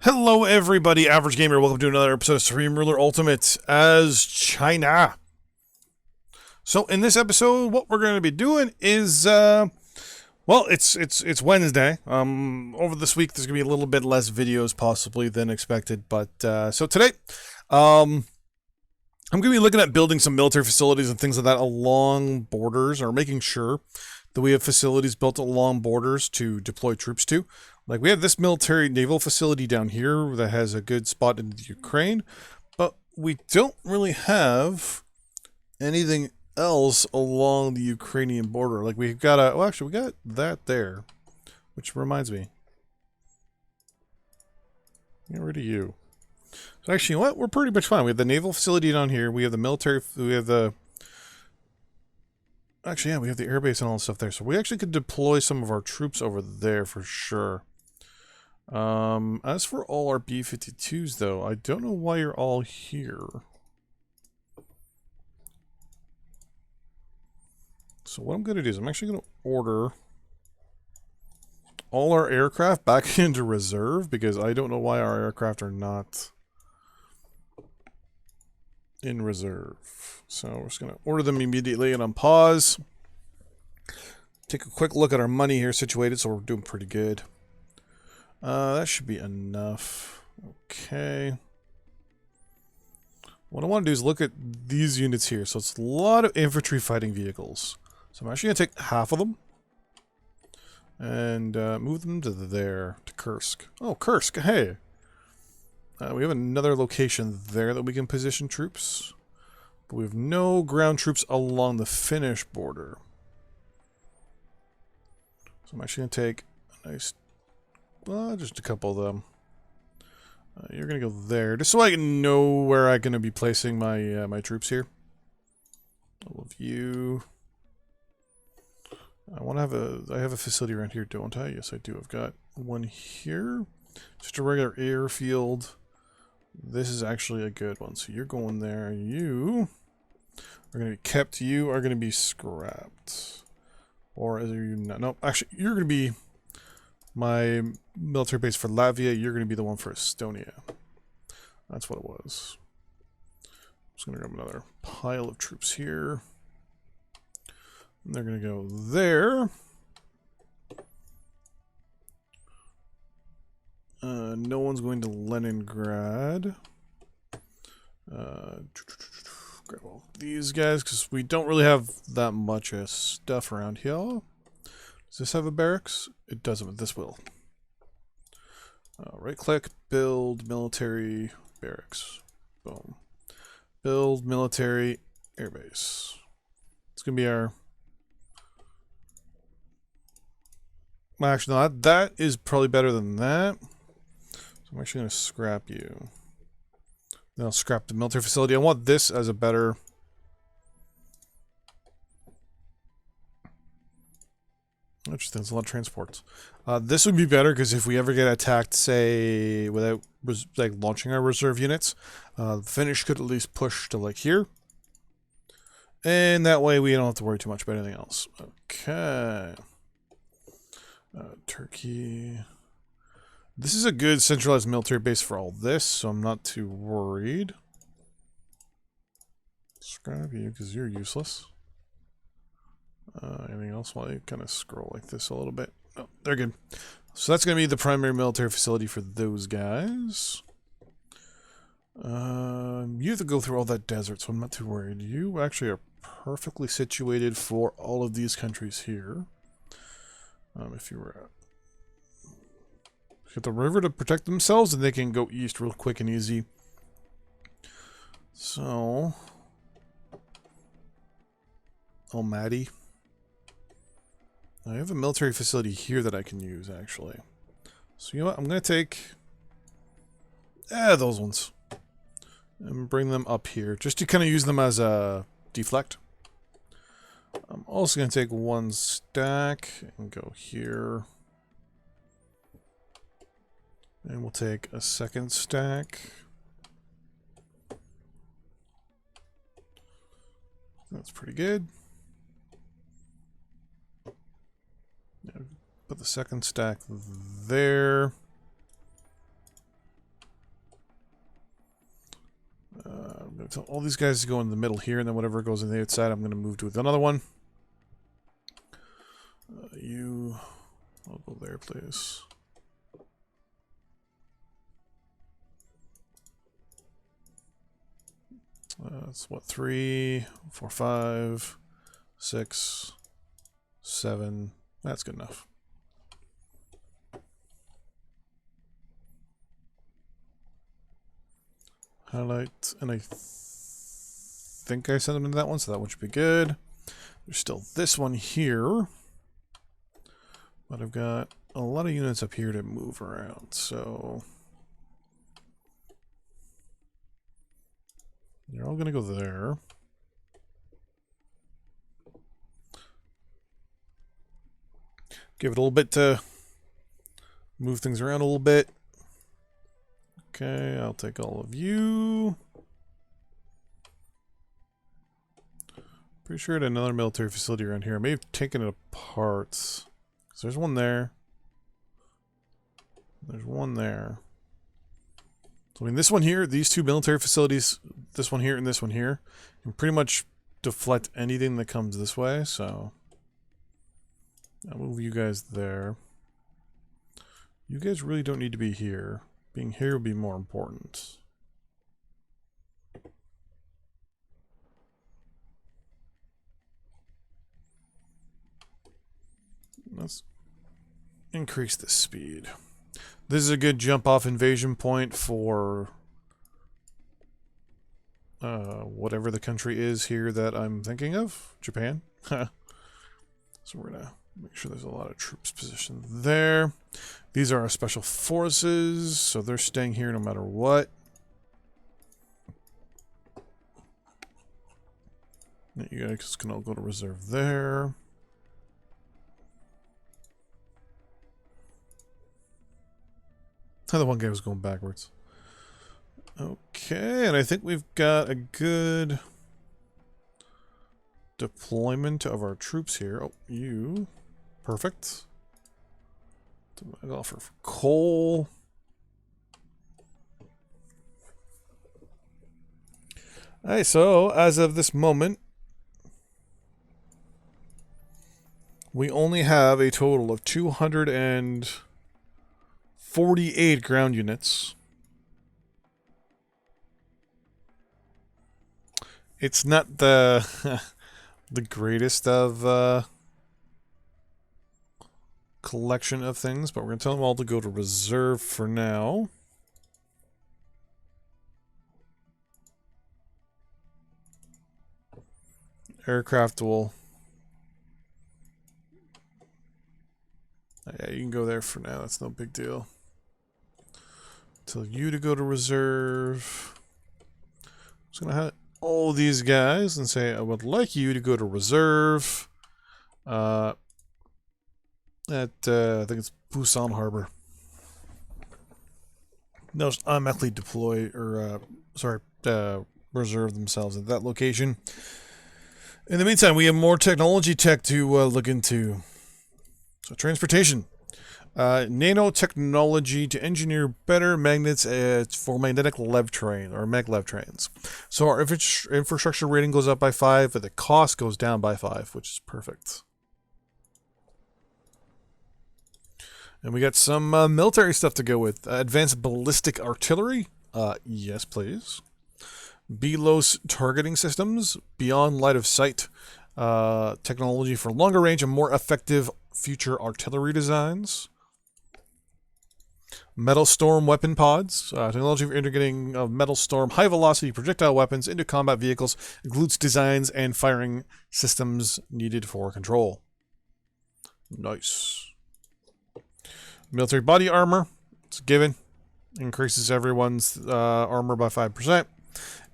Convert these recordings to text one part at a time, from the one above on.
Hello, everybody. Average Gamer. Welcome to another episode of Supreme Ruler Ultimate as China. So, in this episode, what we're going to be doing is, well, it's Wednesday. Over this week, there's going to be a little bit less videos possibly than expected. But so today, I'm going to be looking at building some military facilities and things like that along borders, or making sure that we have facilities built along borders to deploy troops to. Like, we have this military naval facility down here that has a good spot in the Ukraine, but we don't really have anything else along the Ukrainian border. Like, we've got a, well, actually, we got that there, which reminds me. Get rid of you. So actually, you know what? We're pretty much fine. We have the naval facility down here. We have the military, we have the, actually, yeah, we have the airbase and all that stuff there. So we actually could deploy some of our troops over there for sure. As for all our B-52s, though, I don't know why you're all here. So what I'm going to do is I'm actually going to order all our aircraft back into reserve, because I don't know why our aircraft are not in reserve. So we're just going to order them immediately and on pause. Take a quick look at our money here situated, so we're doing pretty good. That should be enough. Okay. What I want to do is look at these units here. So it's a lot of infantry fighting vehicles. So I'm actually going to take half of them and move them to there, to Kursk. Oh, Kursk, hey. We have another location there that we can position troops. But we have no ground troops along the Finnish border. So I'm actually going to take a nice... well, just a couple of them. You're going to go there, just so I can know where I'm going to be placing my my troops here. All of you. I have a facility around here, don't I? Yes, I do. I've got one here. Just a regular airfield. This is actually a good one. So you're going there. You are going to be kept. You are going to be scrapped. Or are you not? No, actually, you're going to be my military base for Latvia. You're going to be the one for Estonia. That's what it was. I'm just going to grab another pile of troops here. And they're going to go there. No one's going to Leningrad. Grab all these guys, because we don't really have that much stuff around here. Does this have a barracks? It doesn't, but this will. Right click, build military barracks. Boom. Build military airbase. It's going to be our... well, actually, no, that is probably better than that. So I'm actually going to scrap you. Then I'll scrap the military facility. I want this as a better... interesting, there's a lot of transports. This would be better, because if we ever get attacked, say, without like launching our reserve units, the Finnish could at least push to like here. And that way we don't have to worry too much about anything else. Okay. Turkey. This is a good centralized military base for all this, so I'm not too worried. Scrap you, because you're useless. Anything else while I kind of scroll like this a little bit? Oh, they're good. So that's going to be the primary military facility for those guys. You have to go through all that desert, so I'm not too worried. You actually are perfectly situated for all of these countries here. If you were get the river to protect themselves, and they can go east real quick and easy. So, Almaty. I have a military facility here that I can use, actually. So you know what? I'm going to take those ones and bring them up here, just to kind of use them as a deflect. I'm also going to take one stack and go here. And we'll take a second stack. That's pretty good. Put the second stack there. I'm going to tell all these guys to go in the middle here, and then whatever goes on the outside, I'm going to move to another one. I'll go there, please. That's what, 3, 4, 5, 6, 7. That's good enough. Highlight, and I think I sent them into that one, so that one should be good. There's still this one here, but I've got a lot of units up here to move around, so they're all going to go there. Give it a little bit to move things around a little bit. Okay, I'll take all of you. Pretty sure I had another military facility around here. I may have taken it apart. So there's one there. There's one there. So, I mean, this one here, these two military facilities, this one here and this one here, can pretty much deflect anything that comes this way, so I'll move you guys there. You guys really don't need to be here. Being here would be more important. Let's increase the speed. This is a good jump-off invasion point for whatever the country is here that I'm thinking of. Japan. So we're going to make sure there's a lot of troops positioned there. These are our special forces, so they're staying here no matter what. You guys can all go to reserve there. The one guy was going backwards. Okay, and I think we've got a good deployment of our troops here. Oh, you. Perfect. I'll offer for coal. Alright, so as of this moment, we only have a total of 248 ground units. It's not the the greatest of collection of things, but we're going to tell them all to go to reserve for now. Aircraft will... yeah, you can go there for now. That's no big deal. Tell you to go to reserve. I'm just going to have all these guys and say, I would like you to go to reserve. I think it's Busan Harbor. They'll automatically deploy, or, reserve themselves at that location. In the meantime, we have more technology tech to look into. So, transportation. Nanotechnology to engineer better magnets for magnetic lev train, or maglev trains. So our infrastructure rating goes up by 5, but the cost goes down by 5, which is perfect. And we got some military stuff to go with. Advanced ballistic artillery. Yes, please. BLOS targeting systems. Beyond line of sight. Technology for longer range and more effective future artillery designs. Metal Storm weapon pods. Technology for integrating of Metal Storm high velocity projectile weapons into combat vehicles includes designs and firing systems needed for control. Nice. Military body armor. It's a given. Increases everyone's armor by 5%.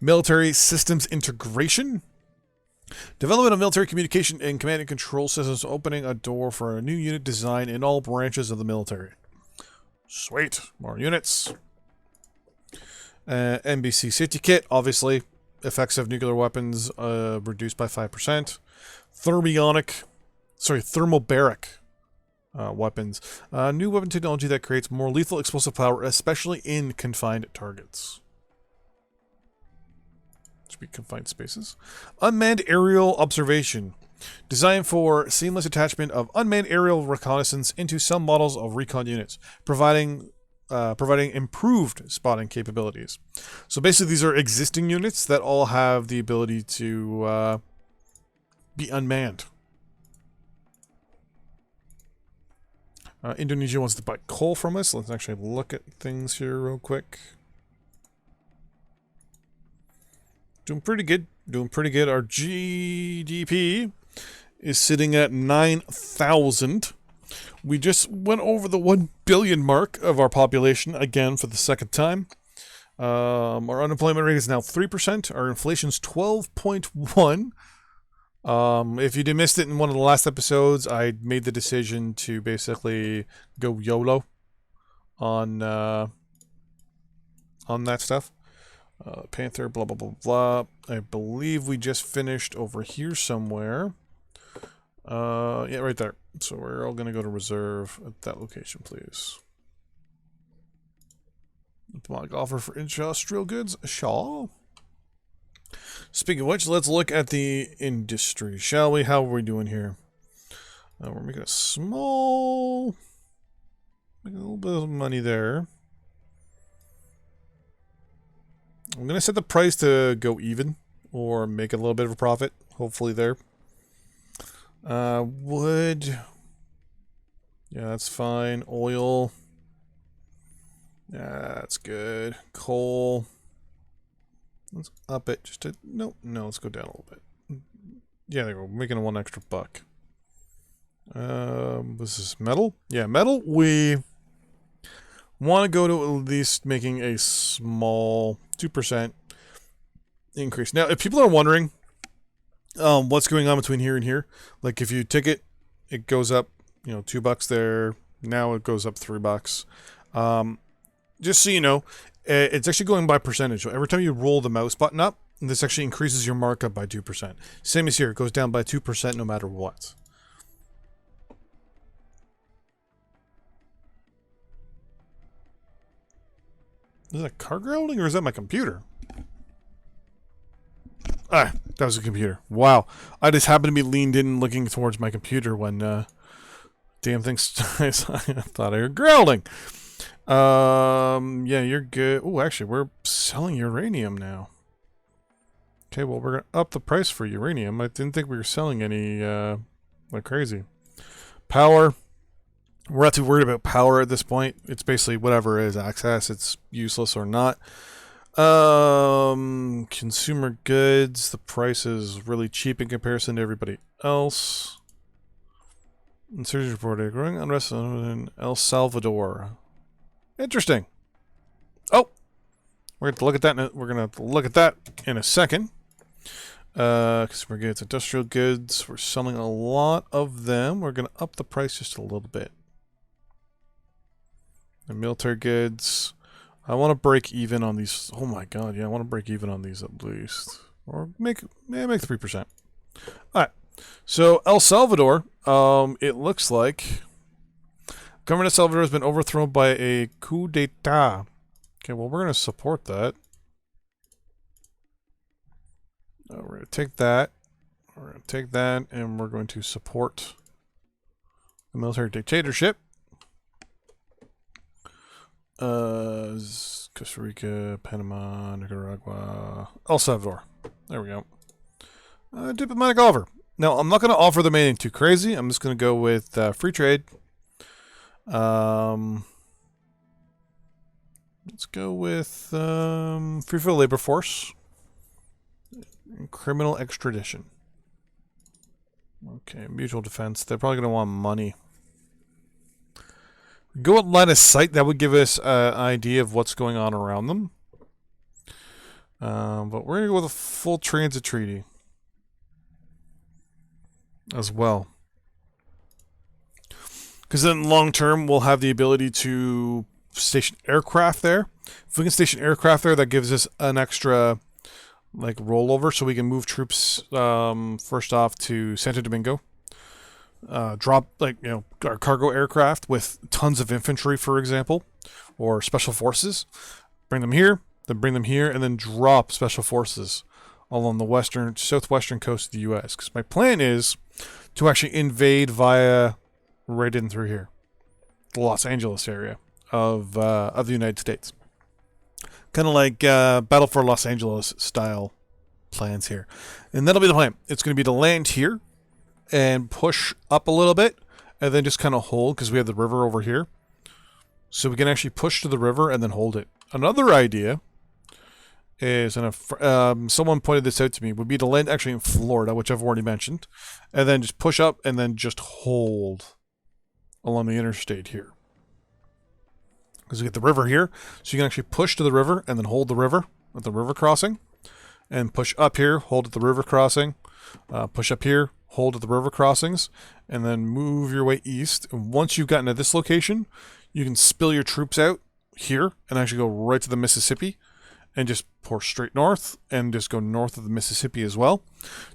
Military systems integration. Development of military communication and command and control systems, opening a door for a new unit design in all branches of the military. Sweet. More units. NBC safety kit. Obviously, effects of nuclear weapons reduced by 5%. Thermobaric weapons. New weapon technology that creates more lethal explosive power, especially in confined targets. Should be confined spaces. Unmanned aerial observation. Designed for seamless attachment of unmanned aerial reconnaissance into some models of recon units, providing improved spotting capabilities. So basically these are existing units that all have the ability to be unmanned. Indonesia wants to buy coal from us. Let's actually look at things here real quick. Doing pretty good. Doing pretty good. Our GDP is sitting at 9,000. We just went over the 1 billion mark of our population again for the second time. Our unemployment rate is now 3%. Our inflation's 12.1. If you missed it in one of the last episodes, I made the decision to basically go YOLO on that stuff. Panther, blah, blah, blah, blah. I believe we just finished over here somewhere. Yeah, right there. So we're all going to go to reserve at that location, please. Diplomatic offer for industrial goods. Shaw. Speaking of which, let's look at the industry, shall we? How are we doing here? We're making a little bit of money there. I'm going to set the price to go even, or make a little bit of a profit, hopefully there. Wood. Yeah, that's fine. Oil. Yeah, that's good. Coal. Let's up it just to... No, let's go down a little bit. Yeah, there we go. We're making one extra buck. This is metal. Yeah, metal. We want to go to at least making a small 2% increase. Now, if people are wondering what's going on between here and here, like if you ticket, it goes up, $2 there. Now it goes up $3. Just so you know, it's actually going by percentage. So every time you roll the mouse button up, this actually increases your markup by 2%. Same as here, it goes down by 2% no matter what. Is that a car growling or is that my computer? Ah, that was a computer. Wow. I just happened to be leaned in looking towards my computer when damn things I thought I heard growling. Yeah, you're good. Oh, actually, we're selling uranium now. Okay, well, we're gonna up the price for uranium. I didn't think we were selling any like crazy. Power. We're not too worried about power at this point. It's basically whatever is access. It's useless or not. Consumer goods. The price is really cheap in comparison to everybody else. Insurgency reported growing unrest in El Salvador. Interesting. Oh, we're going to look at that. We're going to look at that in a second. Consumer goods, industrial goods. We're selling a lot of them. We're going to up the price just a little bit. And military goods. I want to break even on these. Oh my god, yeah, I want to break even on these at least. Or make 3%. Alright. So El Salvador, it looks like government of Salvador has been overthrown by a coup d'etat. Okay, well, we're going to support that. We're going to take that. We're going to take that, and we're going to support the military dictatorship. Costa Rica, Panama, Nicaragua, El Salvador. There we go. Diplomatic offer. Now, I'm not going to offer them anything too crazy. I'm just going to go with free trade. Let's go with free for the labor force. Criminal extradition. Okay, mutual defense. They're probably going to want money. Go at line of sight. That would give us an idea of what's going on around them. But we're going to go with a full transit treaty as well. Because then long term, we'll have the ability to station aircraft there. If we can station aircraft there, that gives us an extra like rollover, so we can move troops first off to Santo Domingo. Drop our cargo aircraft with tons of infantry, for example, or special forces. Bring them here, then bring them here, and then drop special forces along the southwestern coast of the U.S. Because my plan is to actually invade via right in through here, the Los Angeles area of the United States. Kind of like Battle for Los Angeles style plans here. And that'll be the plan. It's going to be to land here and push up a little bit and then just kind of hold because we have the river over here. So we can actually push to the river and then hold it. Another idea is, and someone pointed this out to me, would be to land actually in Florida, which I've already mentioned, and then just push up and then just hold along the interstate here. Because we get the river here, so you can actually push to the river and then hold the river at the river crossing, and push up here, hold at the river crossing, push up here, hold at the river crossings, and then move your way east. And once you've gotten to this location, you can spill your troops out here and actually go right to the Mississippi and just pour straight north and just go north of the Mississippi as well,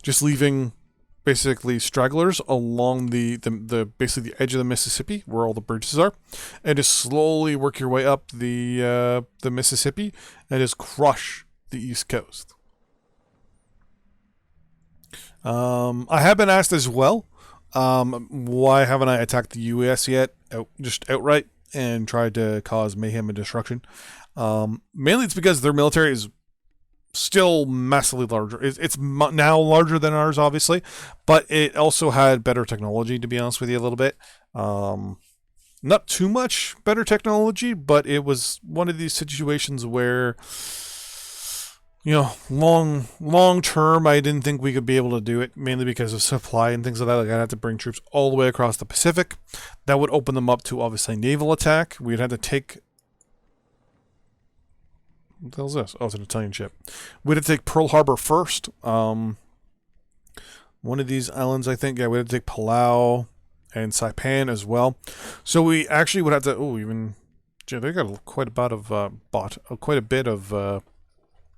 just leaving basically stragglers along the basically the edge of the Mississippi where all the bridges are, and just slowly work your way up the Mississippi and just crush the East Coast. I have been asked as well, why haven't I attacked the U.S. yet, just outright, and tried to cause mayhem and destruction. Mainly it's because their military is still massively larger. It's now larger than ours, obviously, but it also had better technology, to be honest with you, a little bit. Not too much better technology, but it was one of these situations where, you know, long term, I didn't think we could be able to do it, mainly because of supply and things like that. Like, I'd have to bring troops all the way across the Pacific. That would open them up to, obviously, naval attack. We'd have to take... What the hell is this? Oh, it's an Italian ship. We'd have to take Pearl Harbor first. One of these islands, I think. Yeah, we'd have to take Palau and Saipan as well. So we actually would have to... Oh, even... Yeah, they got quite a bit of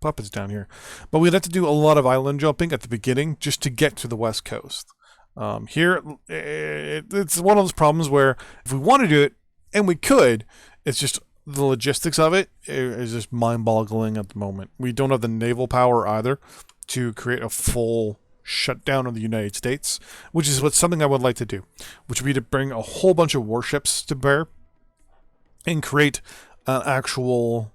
puppets down here. But we'd have to do a lot of island jumping at the beginning just to get to the west coast. Here, it's one of those problems where if we want to do it, and we could, it's just... the logistics of it is just mind-boggling at the moment. We don't have the naval power either to create a full shutdown of the United States, which is something I would like to do, which would be to bring a whole bunch of warships to bear and create an actual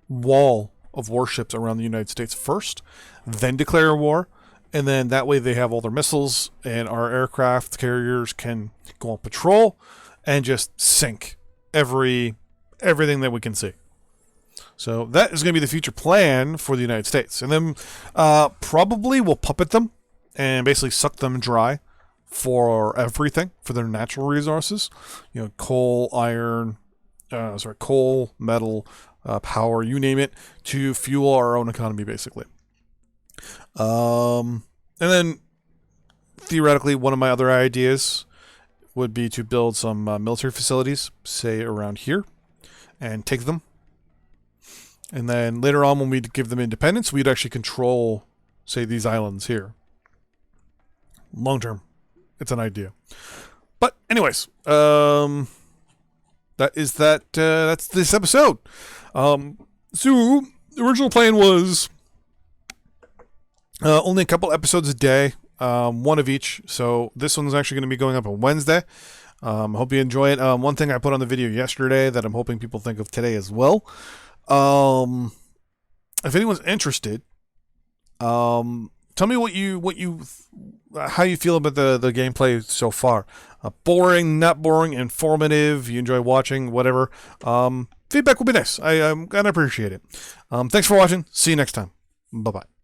wall of warships around the United States first, then declare a war, and then that way they have all their missiles and our aircraft carriers can go on patrol and just sink everything that we can see. So that is going to be the future plan for the United States. And then probably we'll puppet them and basically suck them dry for everything, for their natural resources. You know, coal, iron, coal, metal, power, you name it, to fuel our own economy, basically. And then theoretically, one of my other ideas would be to build some military facilities, say around here, and take them. And then later on, when we give them independence, we'd actually control, say, these islands here. Long term, it's an idea. But anyways, that's this episode. So the original plan was only a couple episodes a day. One of each. So this one's actually going to be going up on Wednesday. Hope you enjoy it. One thing I put on the video yesterday that I'm hoping people think of today as well. If anyone's interested, tell me how you feel about the gameplay so far. Boring, not boring, informative, you enjoy watching, whatever. Feedback will be nice. I'm gonna appreciate it. Thanks for watching. See you next time. Bye-bye.